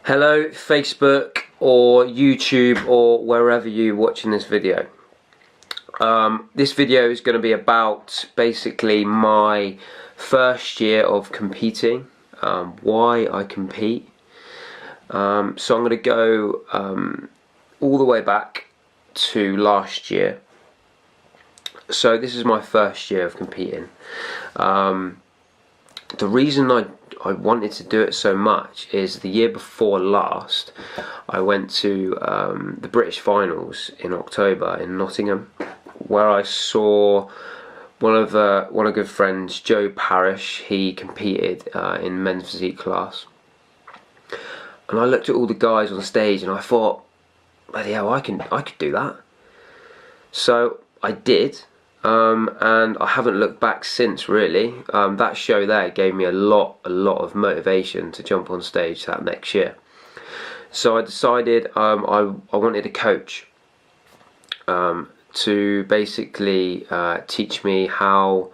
Hello Facebook or YouTube or wherever you're watching this video. This video is going to be about basically my first year of competing, why I compete. So I'm going to go all the way back to last year. So this is my first year of competing. The reason I wanted to do it so much is the year before last I went to the British finals in October in Nottingham, where I saw one of good friends, Joe Parrish. He competed in Men's Physique class, and I looked at all the guys on stage and I thought, bloody hell, I could do that. So I did. And I haven't looked back since, really. That show there gave me a lot of motivation to jump on stage that next year. So I decided I wanted a coach to basically teach me how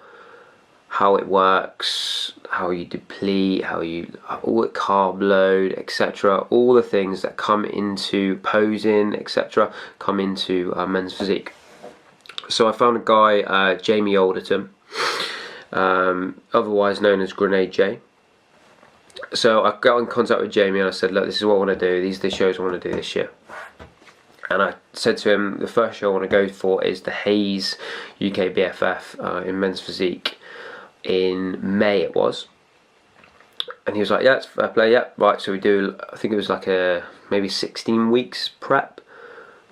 it works, how you deplete, all the carb load, etc. All the things that come into posing, etc. come into Men's Physique. So I found a guy, Jamie Alderton, otherwise known as Grenade J. So I got in contact with Jamie and I said, look, this is what I want to do, these are the shows I want to do this year. And I said to him, the first show I want to go for is the Hayes UK BFF in Men's Physique in May it was. And he was like, yeah, it's fair play, yeah, right. So we do, I think it was like maybe 16 weeks prep.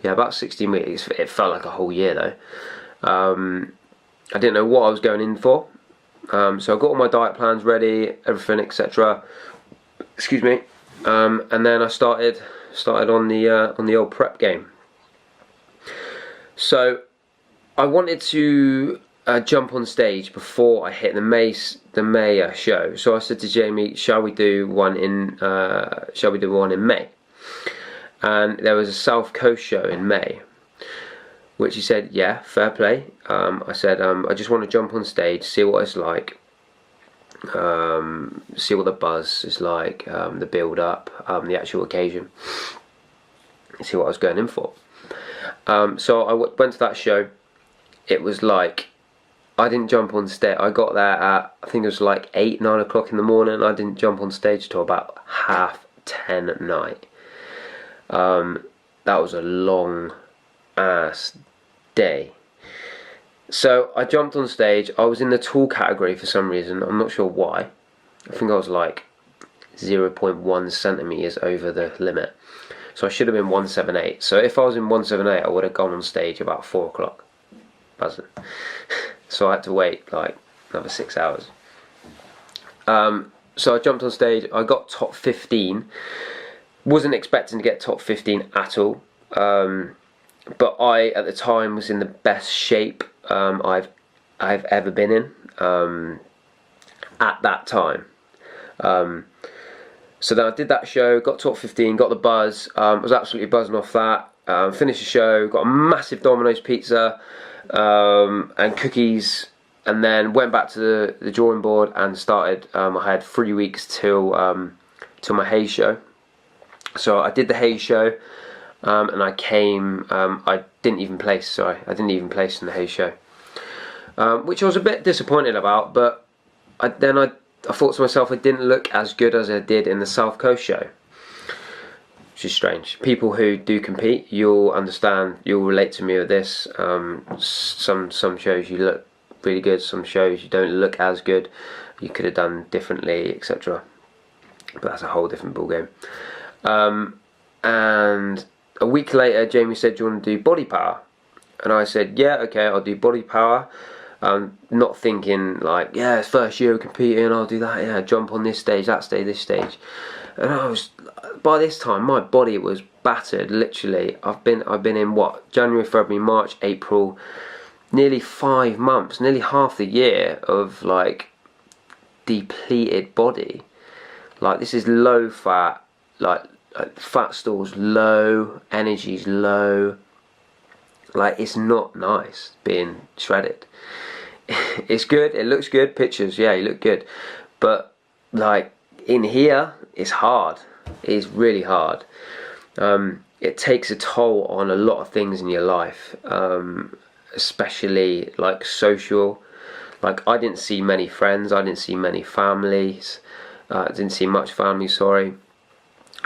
Yeah, about 16 weeks. It felt like a whole year though. I didn't know what I was going in for. So I got all my diet plans ready, everything, etc. Excuse me. And then I started on the old prep game. So I wanted to jump on stage before I hit the May show. So I said to Jamie, shall we do one in May? And there was a South Coast show in May, which he said, yeah, fair play. I said, I just want to jump on stage, see what it's like, see what the buzz is like, the build up, the actual occasion, see what I was going in for. So I went to that show. It was like, I didn't jump on stage. I got there at, I think it was like 8, 9 o'clock in the morning. I didn't jump on stage till about 10:30 at night. That was a long ass day. So I jumped on stage. I was in the tall category for some reason. I'm not sure why. I think I was like 0.1 centimeters over the limit. So I should have been 178. So if I was in 178, I would have gone on stage about 4 o'clock. Buzzing. So I had to wait like another 6 hours. So I jumped on stage. I got top 15. Wasn't expecting to get top 15 at all, but I at the time was in the best shape I've ever been in at that time. So then I did that show, got top 15, got the buzz. Was absolutely buzzing off that. Finished the show, got a massive Domino's pizza and cookies, and then went back to the drawing board and started. I had 3 weeks till my Hayes show. So I did the Hayes show, and I came. I didn't even place. Sorry, I didn't even place in the Hayes show, which I was a bit disappointed about. But I thought to myself, I didn't look as good as I did in the South Coast show, which is strange. People who do compete, you'll understand. You'll relate to me with this. Some shows you look really good. Some shows you don't look as good. You could have done differently, etc. But that's a whole different ballgame. And a week later Jamie said, do you want to do body power? And I said, yeah, okay, I'll do body power. Not thinking like, yeah, it's first year of competing, I'll do that, yeah, jump on this stage, that stage, this stage. And I was, by this time my body was battered, literally. I've been in what, January, February, March, April, nearly 5 months, nearly half the year of like depleted body. Like, this is low fat, like fat store's low, energy's low. Like, it's not nice being shredded. It's good, it looks good, pictures, yeah, you look good, but like in here it's hard. It is really hard. It takes a toll on a lot of things in your life, especially like social. Like, I didn't see many friends, I didn't see many families, I didn't see much family, sorry.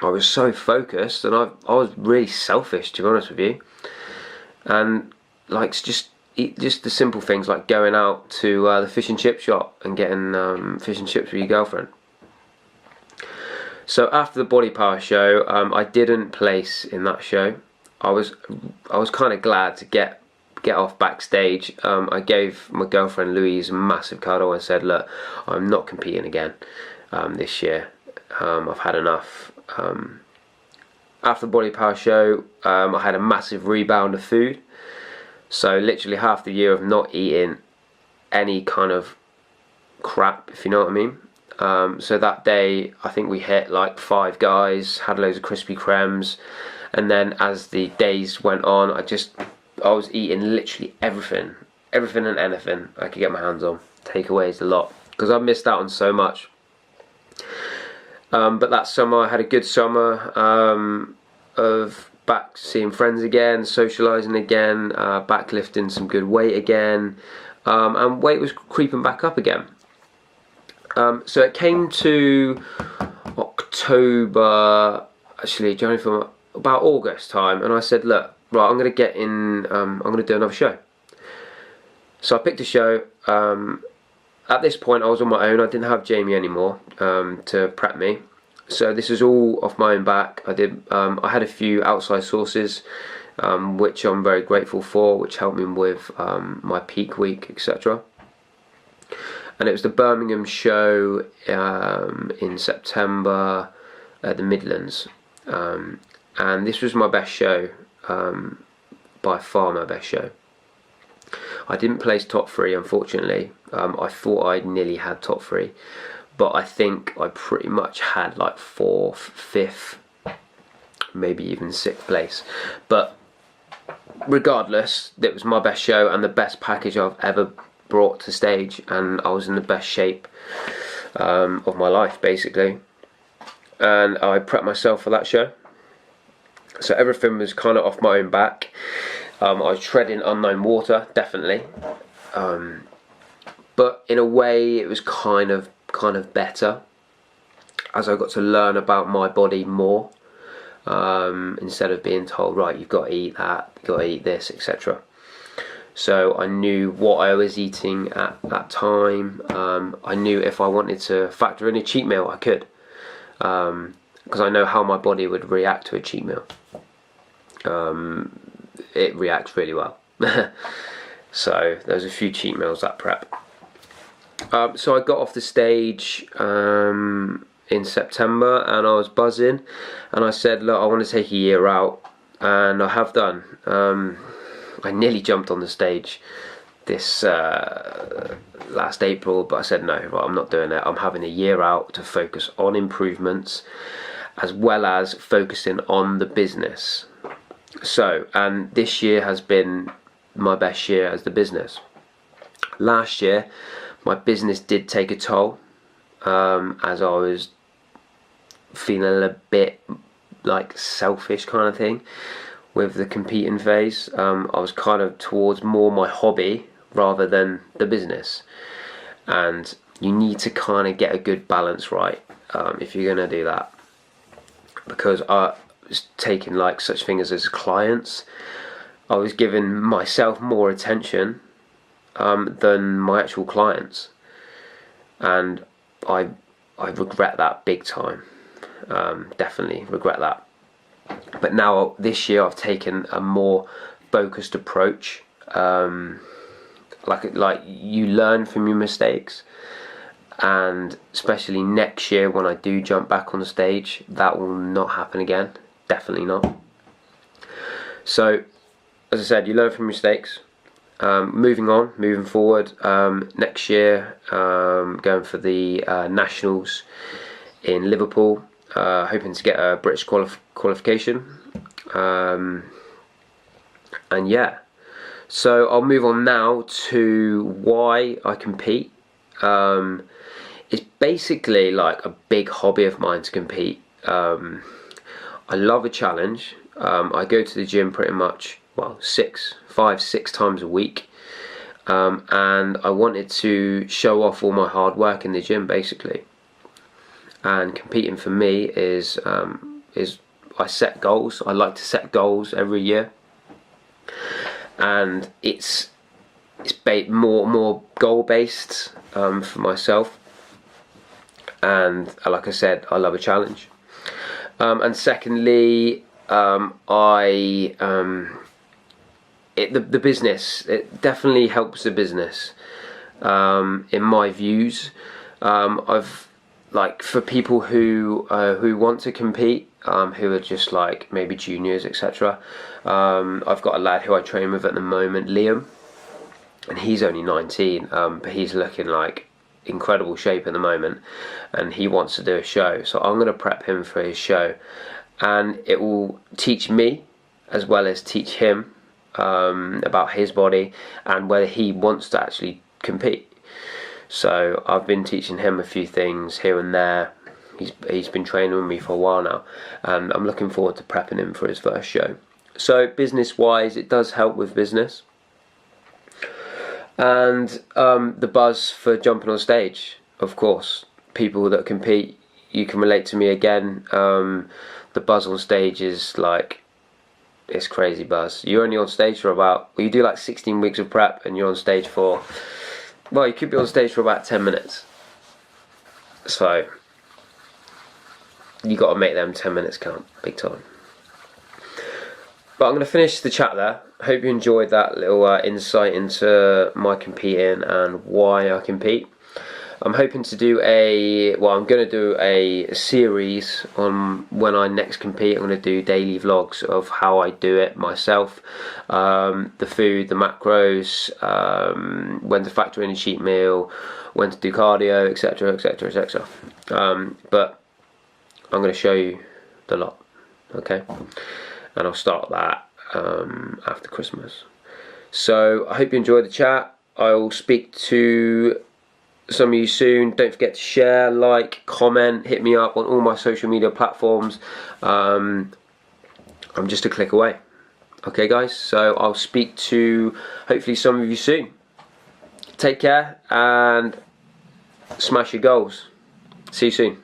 I was so focused, and I was really selfish, to be honest with you. And like, just the simple things like going out to the fish and chip shop and getting fish and chips with your girlfriend. So after the Body Power show, I didn't place in that show. I was kind of glad to get off backstage. I gave my girlfriend Louise a massive cuddle and said, look, I'm not competing again this year. I've had enough. After the Body Power show, I had a massive rebound of food. So literally half the year of not eating any kind of crap, if you know what I mean. So that day, I think we hit like 5 guys, had loads of Krispy Kremes, and then as the days went on, I was eating literally everything and anything I could get my hands on. Takeaways a lot, because I missed out on so much. But that summer, I had a good summer of back seeing friends again, socialising again, back lifting some good weight again, and weight was creeping back up again. So it came to October, actually January, from about August time, and I said, look, right, I'm going to get in, I'm going to do another show. So I picked a show. At this point I was on my own, I didn't have Jamie anymore to prep me. So this is all off my own back. I had a few outside sources, which I'm very grateful for, which helped me with my peak week, etc. And it was the Birmingham show in September at the Midlands, and this was my best show, by far my best show. I didn't place top 3, unfortunately. I thought I nearly had top 3, but I think I pretty much had like 4th, 5th, maybe even 6th place. But regardless, it was my best show and the best package I've ever brought to stage, and I was in the best shape of my life, basically. And I prepped myself for that show, so everything was kind of off my own back. I was treading unknown water, definitely, but in a way it was kind of better, as I got to learn about my body more, instead of being told, right, you've got to eat that, you've got to eat this, etc. So I knew what I was eating at that time. I knew if I wanted to factor in a cheat meal, I could, because I know how my body would react to a cheat meal. It reacts really well. So there's a few cheat meals that prep. So I got off the stage in September, and I was buzzing, and I said, look, I want to take a year out, and I have done. I nearly jumped on the stage this last April, but I said no, right, I'm not doing it. I'm having a year out to focus on improvements, as well as focusing on the business. So, and this year has been my best year as the business. Last year, my business did take a toll, as I was feeling a bit like selfish kind of thing with the competing phase. I was kind of towards more my hobby rather than the business, and you need to kind of get a good balance right if you're going to do that, because I was taking like such things as clients. I was giving myself more attention than my actual clients, and I regret that big time. Definitely regret that. But now this year I've taken a more focused approach. Like you learn from your mistakes, and especially next year when I do jump back on the stage, that will not happen again. Definitely not. So, as I said, you learn from mistakes. Moving forward, next year, going for the Nationals in Liverpool, hoping to get a British qualification, and yeah, so I'll move on now to why I compete. It's basically like a big hobby of mine to compete. I love a challenge. I go to the gym pretty much, well, 5, 6 times a week. And I wanted to show off all my hard work in the gym, basically. And competing for me is I set goals. I like to set goals every year, and it's more goal based for myself. And like I said, I love a challenge. And secondly, the business, it definitely helps the business in my views. I've, like, for people who want to compete, who are just like maybe juniors, etc. I've got a lad who I train with at the moment, Liam, and he's only 19, but he's looking like incredible shape at the moment, and he wants to do a show. So I'm going to prep him for his show, and it will teach me as well as teach him about his body and whether he wants to actually compete. So I've been teaching him a few things here and there. He's been training with me for a while now, and I'm looking forward to prepping him for his first show. So business wise, it does help with business. And the buzz for jumping on stage, of course. People that compete, you can relate to me again. The buzz on stage is like, it's crazy buzz. You're only on stage for about, well, you do like 16 weeks of prep, and you're on stage for, well, you could be on stage for about 10 minutes. So you got to make them 10 minutes count, big time. But I'm going to finish the chat there. Hope you enjoyed that little insight into my competing and why I compete. I'm hoping to do I'm going to do a series on when I next compete. I'm going to do daily vlogs of how I do it myself. The food, the macros, when to factor in a cheat meal, when to do cardio, etc, etc, etc. But I'm going to show you the lot, okay? And I'll start that after Christmas. So I hope you enjoyed the chat. I'll speak to some of you soon. Don't forget to share, like, comment, hit me up on all my social media platforms. I'm just a click away. Okay guys, so I'll speak to hopefully some of you soon. Take care and smash your goals. See you soon.